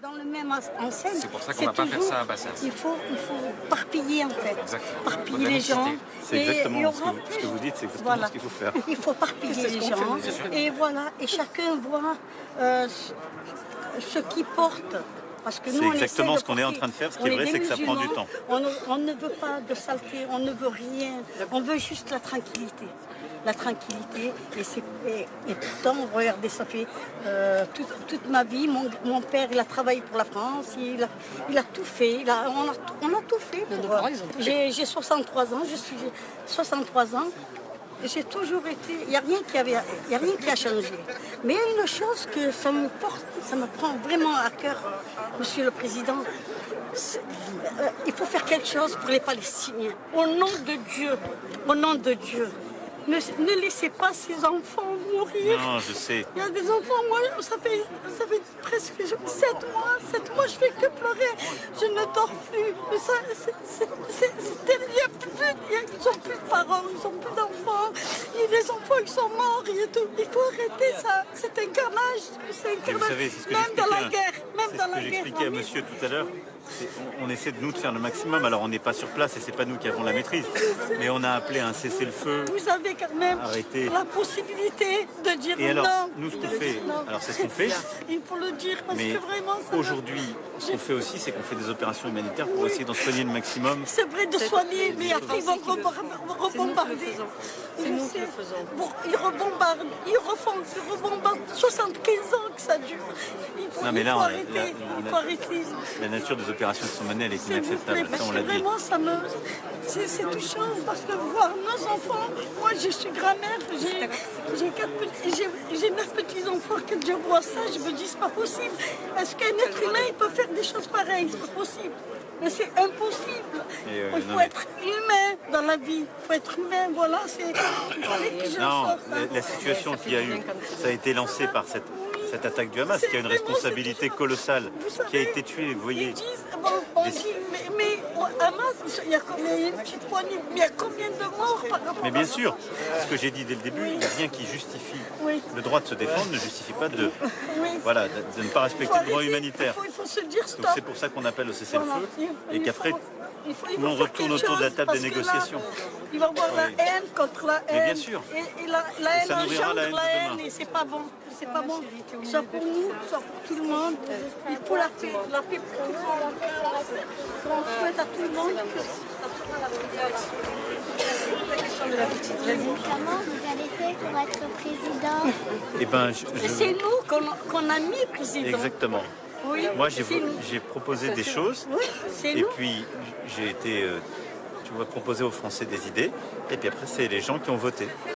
dans le même enceinte. C'est pour ça qu'on ne va pas faire ça à Bassas. Il faut parpiller en fait. Exactement. Parpiller les gens. C'est exactement ce que vous dites, c'est exactement Voilà. ce qu'il faut faire. Il faut parpiller les gens. Et voilà, et chacun voit ce qu'il porte. C'est exactement ce qu'on est en train de faire. Ce qui est vrai, c'est que ça prend du temps. On ne veut pas de saleté, on ne veut rien. On veut juste la tranquillité. La tranquillité. Et pourtant, regardez, ça fait toute ma vie. Mon père, il a travaillé pour la France. Il a tout fait. On a tout fait. J'ai 63 ans. Je suis 63 ans. J'ai toujours été, il n'y a rien qui a changé. Mais il y a une chose que ça me prend vraiment à cœur, Monsieur le Président. Il faut faire quelque chose pour les Palestiniens. Au nom de Dieu, au nom de Dieu. Ne laissez pas ces enfants mourir. Non, je sais. Il y a des enfants, moi, ça fait presque 7 mois, je fais que pleurer. Je ne dors plus. Mais ça, ils n'ont plus de parents, ils n'ont plus d'enfants. Les enfants, ils sont morts et tout. Il faut arrêter ça. C'est un carnage. C'est un carnage. Vous savez, c'est ce que même dans la guerre. Même dans la guerre. J'expliquais à monsieur tout à l'heure. On essaie de nous de faire le maximum. Alors on n'est pas sur place et c'est pas nous qui avons la maîtrise. Mais on a appelé un cessez-le-feu. Vous avez quand même la possibilité de dire non. Et alors, nous ce qu'on fait, alors c'est ce qu'on fait. Il faut le dire parce mais que vraiment ça. Aujourd'hui, ce qu'on fait aussi, c'est qu'on fait des opérations humanitaires pour essayer d'en soigner le maximum. C'est vrai de soigner, mais après ils vont rebombarder. C'est nous qui le faisons. Bon, ils rebombardent, ils rebombardent 75 ans que ça dure. Il faut arrêter. La nature des opérations qui sont menées, elle est inacceptable. Ça, on l'a dit. Vraiment, c'est touchant parce que voir nos enfants, moi je suis grand-mère, j'ai 9 petits-enfants, que je vois ça, je me dis c'est pas possible. Est-ce qu'un être humain il peut faire des choses pareilles? C'est pas possible. Mais c'est impossible. Il faut être humain dans la vie. Il faut être humain, voilà. Non, la situation qu'il y a eu, ça a été lancé par cette attaque du Hamas, qui a une responsabilité colossale, qui a été tué, vous voyez. Mais au Hamas, il y a une petite poignée, mais il y a combien de morts par rapport Mais bien sûr, ce que j'ai dit dès le début, il n'y a rien qui justifie. Le droit de se défendre ne justifie pas de ne pas respecter le droit humanitaire. Il faut se dire stop. Donc c'est pour ça qu'on appelle au cessez-le-feu et qu'après, on retourne autour de la table des négociations. Il va y avoir la haine contre la haine. Mais bien sûr. Et la haine ça nourrira la haine de demain. Et c'est pas bon. C'est pas bon. Soit pour nous, soit pour tout le monde. Il faut la paix pour tout le monde. On souhaite à tout le monde que Comment vous avez fait pour être président? Eh ben, c'est nous qu'on a mis président. Exactement. Oui, moi, j'ai proposé des choses, et puis j'ai été, tu vois, proposer aux Français des idées, et puis après, c'est les gens qui ont voté.